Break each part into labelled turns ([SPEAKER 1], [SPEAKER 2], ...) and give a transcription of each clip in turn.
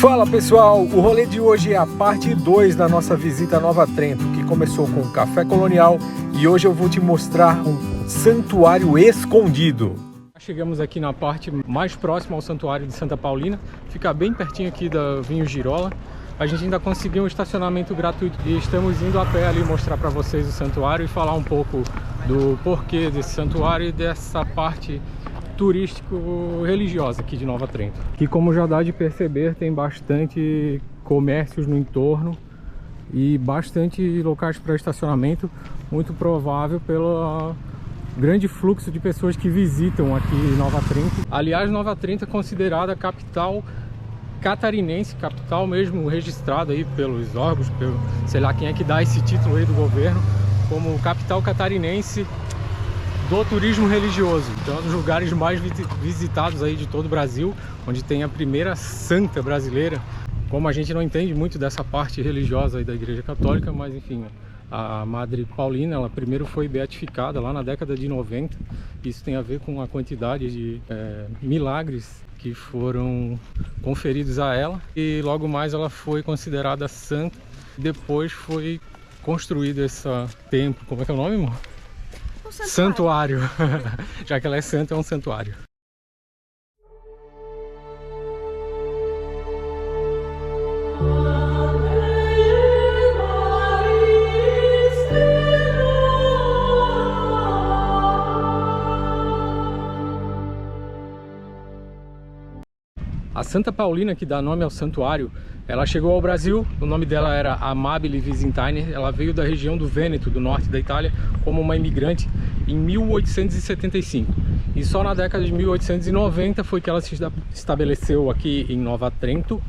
[SPEAKER 1] Fala pessoal, o rolê de hoje é a parte 2 da nossa visita a Nova Trento, que começou com um café colonial e hoje eu vou te mostrar um santuário escondido. Chegamos aqui na parte mais próxima ao santuário de Santa Paulina, fica bem pertinho aqui da Vinho Girola. A gente ainda conseguiu um estacionamento gratuito e estamos indo a pé ali mostrar para vocês o santuário e falar um pouco do porquê desse santuário e dessa parte turístico-religiosa aqui de Nova Trento. Que, como já dá de perceber, tem bastante comércios no entorno e bastante locais para estacionamento, muito provável pelo grande fluxo de pessoas que visitam aqui Nova Trento. Aliás, Nova Trento é considerada a capital catarinense, capital mesmo registrada aí pelos órgãos, pelo, sei lá quem é que dá esse título aí do governo, como capital catarinense do turismo religioso. Então é um dos lugares mais visitados aí de todo o Brasil, onde tem a primeira santa brasileira. Como a gente não entende muito dessa parte religiosa aí da Igreja Católica, mas enfim, a Madre Paulina, ela primeiro foi beatificada lá na década de 90. Isso tem a ver com a quantidade de milagres que foram conferidos a ela, e logo mais ela foi considerada santa. Depois foi construído esse templo, como é que é o nome, amor? Santuário. Já que ela é santa, é um santuário. A Santa Paulina, que dá nome ao santuário, ela chegou ao Brasil. O nome dela era Amabile Visintina. Ela veio da região do Vêneto, do norte da Itália, como uma imigrante em 1875. E só na década de 1890 foi que ela se estabeleceu aqui em Nova Trento.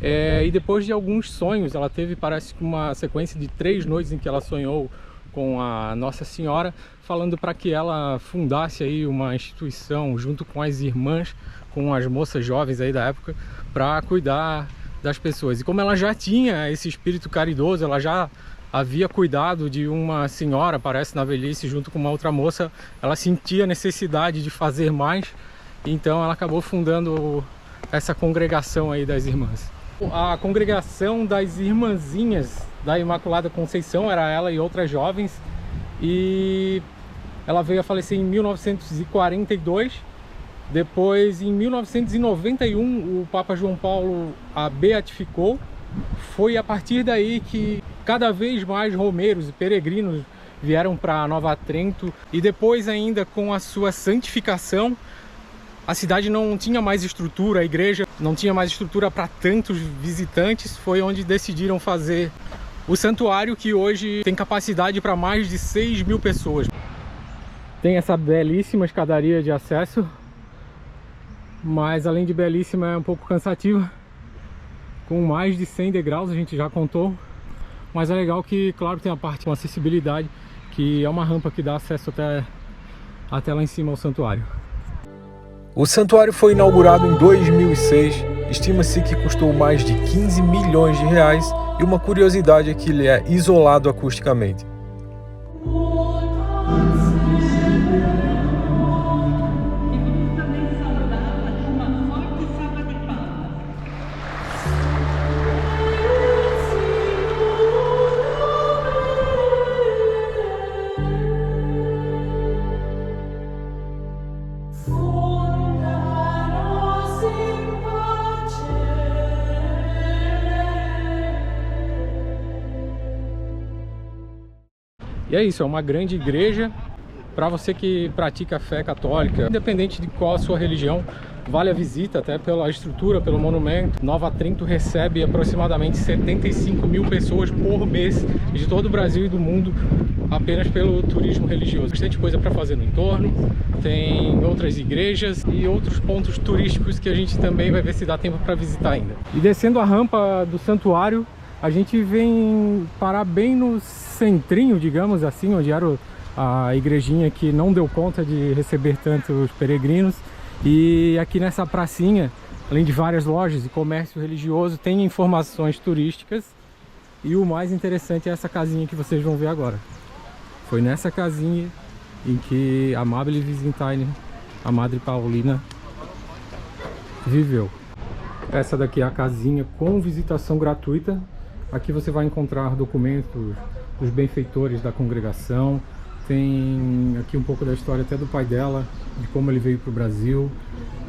[SPEAKER 1] E depois de alguns sonhos, ela teve, parece que uma sequência de 3 noites em que ela sonhou com a Nossa Senhora, falando para que ela fundasse aí uma instituição junto com as irmãs, com as moças jovens aí da época, para cuidar das pessoas. E como ela já tinha esse espírito caridoso, ela já havia cuidado de uma senhora, parece na velhice, junto com uma outra moça, ela sentia necessidade de fazer mais, então ela acabou fundando essa congregação aí das irmãs. A congregação das Irmãzinhas da Imaculada Conceição, era ela e outras jovens, e ela veio a falecer em 1942. Depois, em 1991, o Papa João Paulo a beatificou. Foi a partir daí que cada vez mais romeiros e peregrinos vieram para Nova Trento, e depois ainda com a sua santificação, a cidade não tinha mais estrutura, a igreja não tinha mais estrutura para tantos visitantes. Foi onde decidiram fazer o santuário, que hoje tem capacidade para mais de 6.000 pessoas. Tem essa belíssima escadaria de acesso, mas além de belíssima é um pouco cansativa, com mais de 100 degraus, a gente já contou. Mas é legal que, claro, tem a parte com acessibilidade, que é uma rampa que dá acesso até lá em cima ao santuário. O santuário foi inaugurado em 2006, estima-se que custou mais de 15 milhões de reais, e uma curiosidade é que ele é isolado acusticamente. E é isso, é uma grande igreja. Para você que pratica a fé católica, independente de qual a sua religião, vale a visita, até pela estrutura, pelo monumento. Nova Trento recebe aproximadamente 75.000 pessoas por mês de todo o Brasil e do mundo, apenas pelo turismo religioso. Bastante coisa para fazer no entorno, tem outras igrejas e outros pontos turísticos que a gente também vai ver se dá tempo para visitar ainda. E descendo a rampa do santuário, a gente vem parar bem no centrinho, digamos assim, onde era a igrejinha que não deu conta de receber tantos peregrinos. E aqui nessa pracinha, além de várias lojas e comércio religioso, tem informações turísticas. E o mais interessante é essa casinha que vocês vão ver agora. Foi nessa casinha em que a Amabile Visintina, a Madre Paulina, viveu. Essa daqui é a casinha com visitação gratuita. Aqui você vai encontrar documentos dos benfeitores da congregação. Tem aqui um pouco da história até do pai dela, de como ele veio para o Brasil.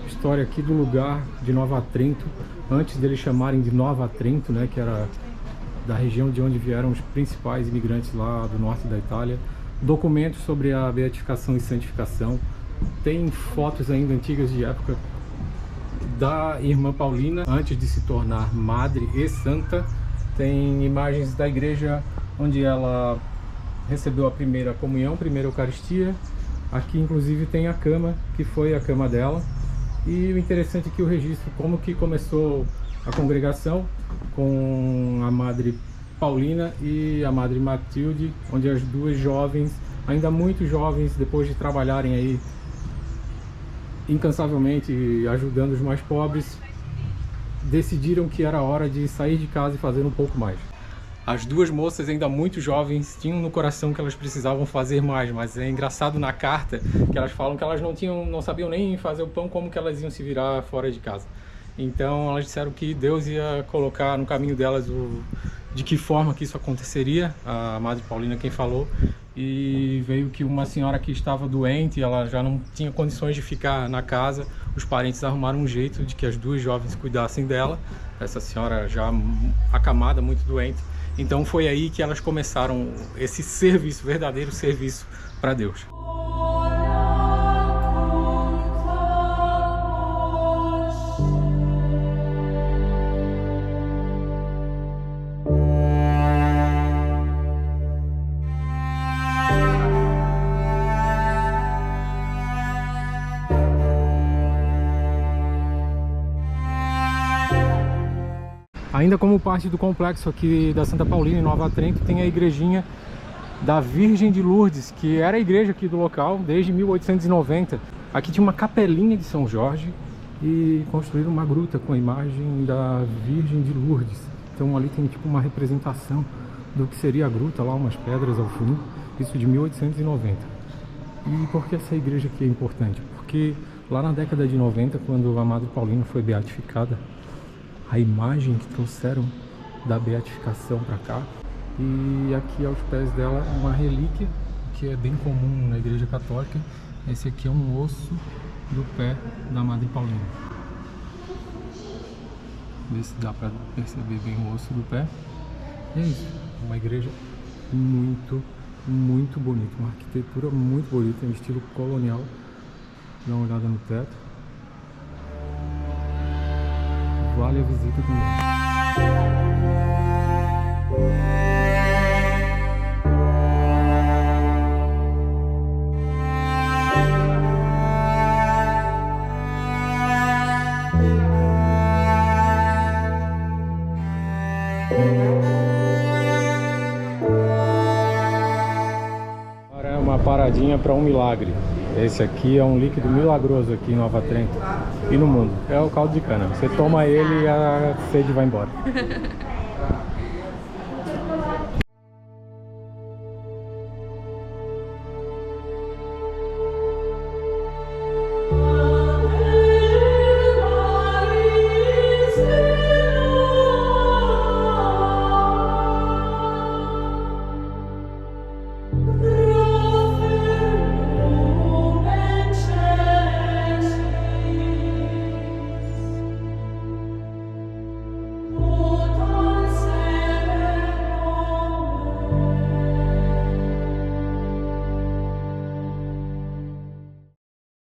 [SPEAKER 1] História aqui do lugar de Nova Trento, antes deles chamarem de Nova Trento, né, que era da região de onde vieram os principais imigrantes lá do norte da Itália. Documentos sobre a beatificação e santificação. Tem fotos ainda antigas de época da irmã Paulina, antes de se tornar madre e santa. Tem imagens da igreja onde ela recebeu a primeira comunhão, a primeira Eucaristia. Aqui inclusive tem a cama, que foi a cama dela. E o interessante aqui é o registro, como que começou a congregação com a Madre Paulina e a Madre Matilde, onde as duas jovens, ainda muito jovens, depois de trabalharem aí incansavelmente ajudando os mais pobres, decidiram que era hora de sair de casa e fazer um pouco mais. As duas moças, ainda muito jovens, tinham no coração que elas precisavam fazer mais, mas é engraçado na carta que elas falam que elas não sabiam nem fazer o pão, como que elas iam se virar fora de casa. Então elas disseram que Deus ia colocar no caminho delas de que forma que isso aconteceria. A Madre Paulina quem falou, e veio que uma senhora que estava doente, ela já não tinha condições de ficar na casa. Os parentes arrumaram um jeito de que as duas jovens cuidassem dela, essa senhora já acamada, muito doente. Então foi aí que elas começaram esse serviço, verdadeiro serviço para Deus. Ainda como parte do complexo aqui da Santa Paulina, em Nova Trento, tem a igrejinha da Virgem de Lourdes, que era a igreja aqui do local desde 1890. Aqui tinha uma capelinha de São Jorge e construíram uma gruta com a imagem da Virgem de Lourdes. Então ali tem tipo uma representação do que seria a gruta, lá umas pedras ao fundo, isso de 1890. E por que essa igreja aqui é importante? Porque lá na década de 90, quando a Madre Paulina foi beatificada, a imagem que trouxeram da beatificação para cá, e aqui aos pés dela uma relíquia que é bem comum na igreja católica. Esse aqui é um osso do pé da Madre Paulina. Vê se dá para perceber bem o osso do pé. E é isso, uma igreja muito bonita, uma arquitetura muito bonita, em estilo colonial. Dá uma olhada no teto. Vale a visita também. Agora é uma paradinha para um milagre. Esse aqui é um líquido milagroso aqui em Nova Trento e no mundo. É o caldo de cana. Você toma ele e a sede vai embora.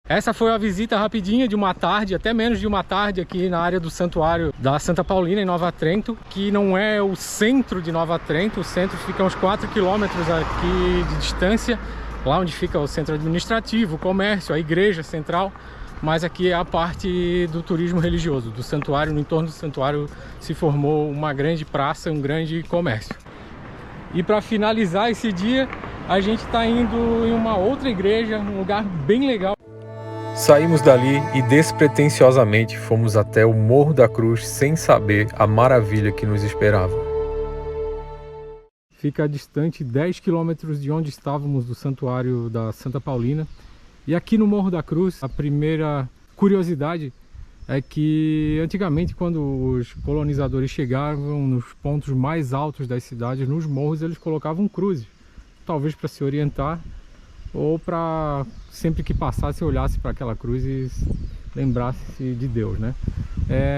[SPEAKER 1] Essa foi a visita rapidinha de uma tarde, até menos de uma tarde, aqui na área do santuário da Santa Paulina, em Nova Trento, que não é o centro de Nova Trento. O centro fica a uns 4 quilômetros aqui de distância, lá onde fica o centro administrativo, o comércio, a igreja central. Mas aqui é a parte do turismo religioso, do santuário. No entorno do santuário se formou uma grande praça, um grande comércio. E para finalizar esse dia, a gente está indo em uma outra igreja, um lugar bem legal. Saímos dali e despretensiosamente fomos até o Morro da Cruz, sem saber a maravilha que nos esperava. Fica distante 10 quilômetros de onde estávamos, do santuário da Santa Paulina. E aqui no Morro da Cruz, a primeira curiosidade é que antigamente, quando os colonizadores chegavam nos pontos mais altos das cidades, nos morros, eles colocavam cruzes, talvez para se orientar ou para sempre que passasse olhasse para aquela cruz e lembrasse de Deus, né?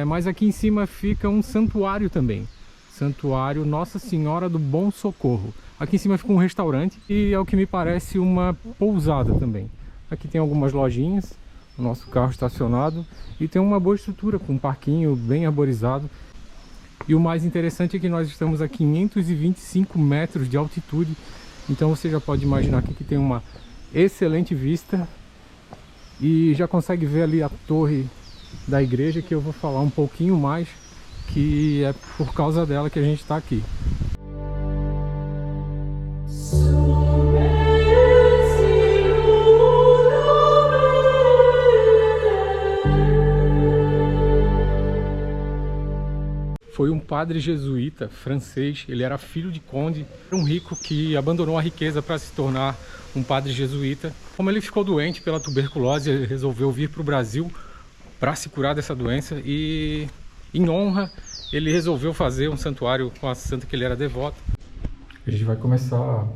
[SPEAKER 1] Mas aqui em cima fica um santuário também, Santuário Nossa Senhora do Bom Socorro. Aqui em cima fica um restaurante e, ao que me parece, uma pousada também. Aqui tem algumas lojinhas, o nosso carro estacionado, e tem uma boa estrutura com um parquinho bem arborizado. E o mais interessante é que nós estamos a 525 metros de altitude, então você já pode imaginar aqui que tem uma excelente vista e já consegue ver ali a torre da igreja, que eu vou falar um pouquinho mais, que é por causa dela que a gente está aqui. Foi um padre jesuíta francês, ele era filho de conde, um rico que abandonou a riqueza para se tornar um padre jesuíta. Como ele ficou doente pela tuberculose, ele resolveu vir para o Brasil para se curar dessa doença e, em honra, ele resolveu fazer um santuário com a santa que ele era devoto. A gente vai começar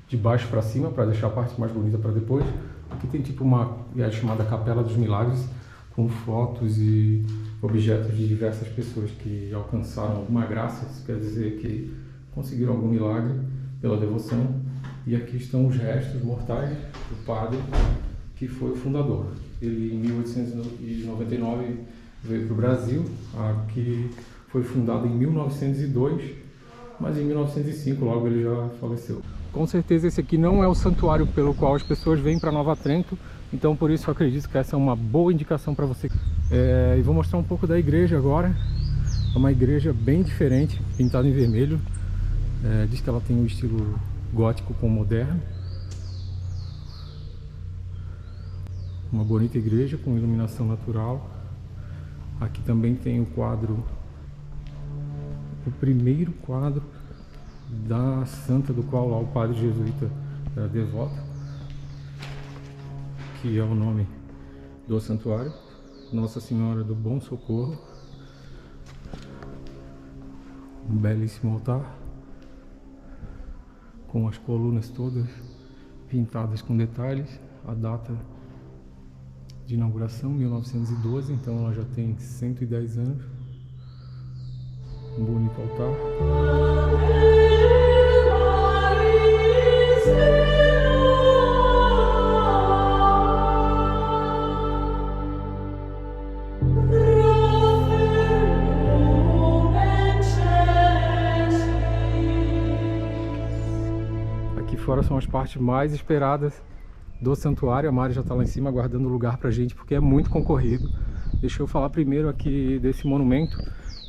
[SPEAKER 1] de baixo para cima para deixar a parte mais bonita para depois. Aqui tem tipo uma chamada Capela dos Milagres, com fotos e objetos de diversas pessoas que alcançaram alguma graça, isso quer dizer que conseguiram algum milagre pela devoção. E aqui estão os restos mortais do padre que foi o fundador. Ele, em 1899, veio para o Brasil. Aqui foi fundado em 1902, mas em 1905 logo ele já faleceu. Com certeza esse aqui não é o santuário pelo qual as pessoas vêm para Nova Trento, então por isso eu acredito que essa é uma boa indicação para você. E vou mostrar um pouco da igreja agora. É uma igreja bem diferente, pintada em vermelho. Diz que ela tem um estilo gótico com moderno. Uma bonita igreja com iluminação natural. Aqui também tem o quadro, o primeiro quadro da santa do qual lá o padre jesuíta era devoto, que é o nome do santuário, Nossa Senhora do Bom Socorro. Um belíssimo altar com as colunas todas pintadas com detalhes. A data de inauguração 1912, então ela já tem 110 anos. Um bonito altar. Aqui fora são as partes mais esperadas do santuário. A Mari já está lá em cima aguardando lugar pra gente, porque é muito concorrido. Deixa eu falar primeiro aqui desse monumento,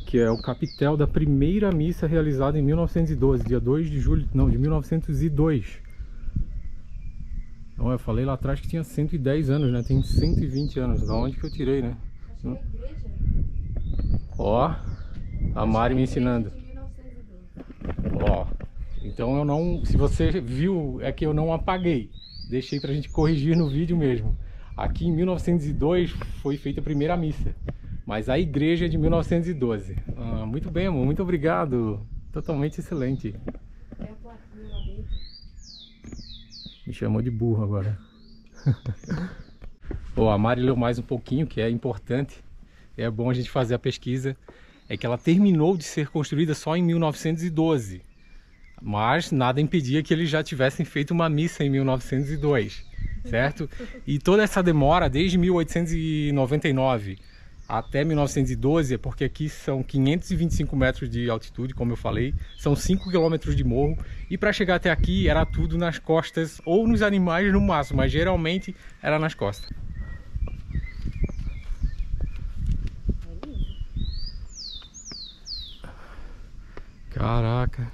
[SPEAKER 1] que é o capitel da primeira missa realizada em 1912, dia 2 de julho, não, de 1902. Então, eu falei lá atrás que tinha 110 anos, né? Tem 120 anos, da onde que eu tirei, né? Ó, a Mari me ensinando. Ó, então eu não, se você viu, é que eu não apaguei. Deixei pra gente corrigir no vídeo mesmo. Aqui em 1902 foi feita a primeira missa, mas a igreja é de 1912. Muito bem, amor, muito obrigado. Totalmente excelente. Me chamou de burro agora. A Mari leu mais um pouquinho, que é importante. É bom a gente fazer a pesquisa. É que ela terminou de ser construída só em 1912. Mas nada impedia que eles já tivessem feito uma missa em 1902, certo? E toda essa demora, desde 1899 até 1912, é porque aqui são 525 metros de altitude, como eu falei, são 5 quilômetros de morro, e para chegar até aqui era tudo nas costas, ou nos animais no máximo, mas geralmente era nas costas. Caraca,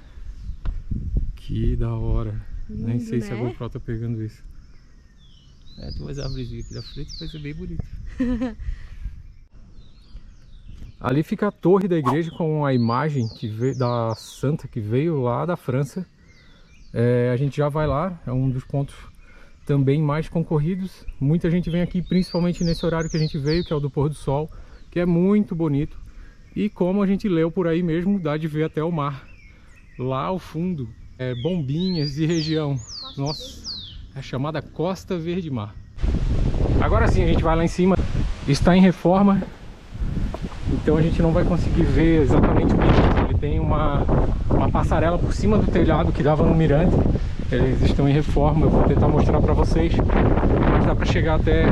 [SPEAKER 1] que da hora. Lindo, nem sei, né? Se a GoPro tá pegando isso. Tem umas árvores aqui da frente, vai ser bem bonito. Ali fica a torre da igreja com a imagem que veio, da santa que veio lá da França. A gente já vai lá, é um dos pontos também mais concorridos. Muita gente vem aqui, principalmente nesse horário que a gente veio, que é o do pôr do sol, que é muito bonito. E como a gente leu por aí mesmo, dá de ver até o mar. Lá ao fundo, Bombinhas e região. Nossa, é chamada Costa Verde Mar. Agora sim, a gente vai lá em cima. Está em reforma, então a gente não vai conseguir ver exatamente o mirante. Ele tem uma passarela por cima do telhado que dava no mirante. Eles estão em reforma, eu vou tentar mostrar para vocês. Mas dá para chegar até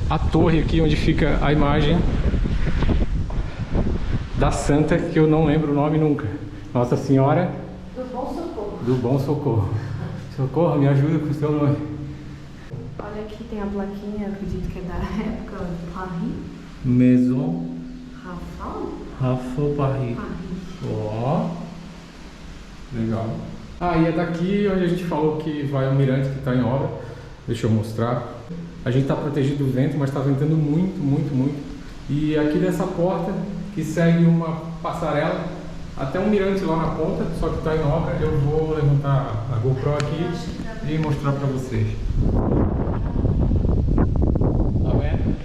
[SPEAKER 1] a torre aqui onde fica a imagem da santa, que eu não lembro o nome nunca. Nossa Senhora
[SPEAKER 2] do Bom Socorro.
[SPEAKER 1] Do Bom Socorro. Socorro, me ajuda com o seu nome.
[SPEAKER 2] Olha aqui, tem a plaquinha, acredito que é da época do Paris.
[SPEAKER 1] Maison
[SPEAKER 2] Rafael
[SPEAKER 1] Paris. Ó, legal. E é daqui onde a gente falou que vai ao mirante que está em obra. Deixa eu mostrar. A gente está protegido do vento, mas está ventando muito, muito, muito. E aqui dessa porta, que segue uma passarela até um mirante lá na ponta, só que está em obra. Eu vou levantar a GoPro aqui e mostrar para vocês. Tá vendo?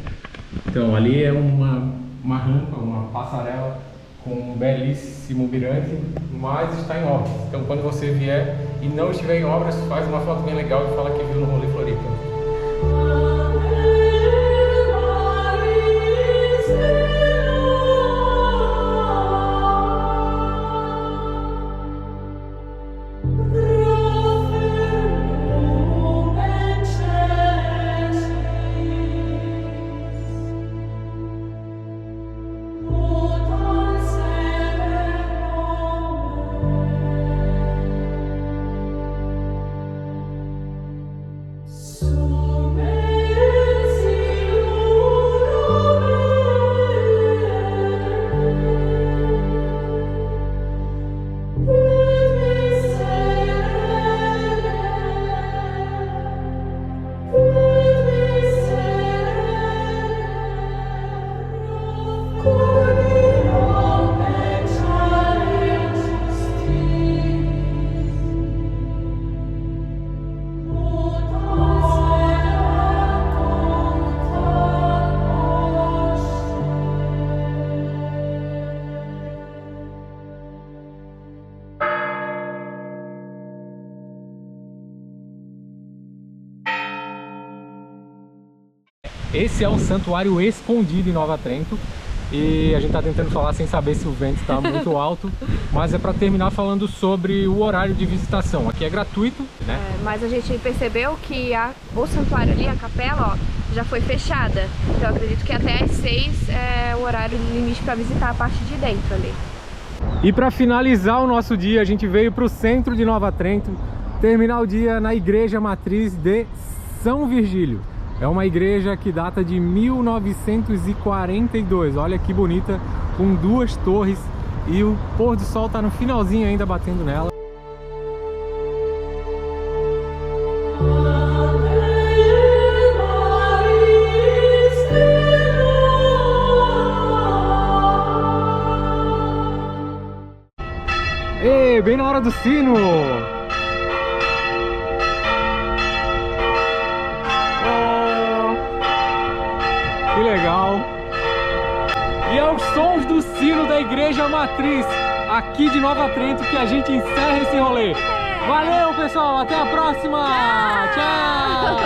[SPEAKER 1] Então ali é uma rampa, uma passarela com um belíssimo mirante, mas está em obra. Então quando você vier e não estiver em obras, faz uma foto bem legal e fala que viu no Rolê Floripa. Esse é um santuário escondido em Nova Trento e a gente está tentando falar sem saber se o vento está muito alto, mas é para terminar falando sobre o horário de visitação. Aqui é gratuito, né?
[SPEAKER 2] Mas a gente percebeu que o santuário ali, a capela, ó, já foi fechada. Então eu acredito que até às 6 é o horário limite para visitar a parte de dentro ali.
[SPEAKER 1] E para finalizar o nosso dia, a gente veio para o centro de Nova Trento, terminar o dia na Igreja Matriz de São Virgílio. É uma igreja que data de 1942, olha que bonita, com 2 torres e o pôr do sol tá no finalzinho ainda batendo nela. Ei, bem na hora do sino! Que legal! E aos sons do sino da Igreja Matriz aqui de Nova Trento que a gente encerra esse rolê. Valeu, pessoal! Até a próxima! Tchau!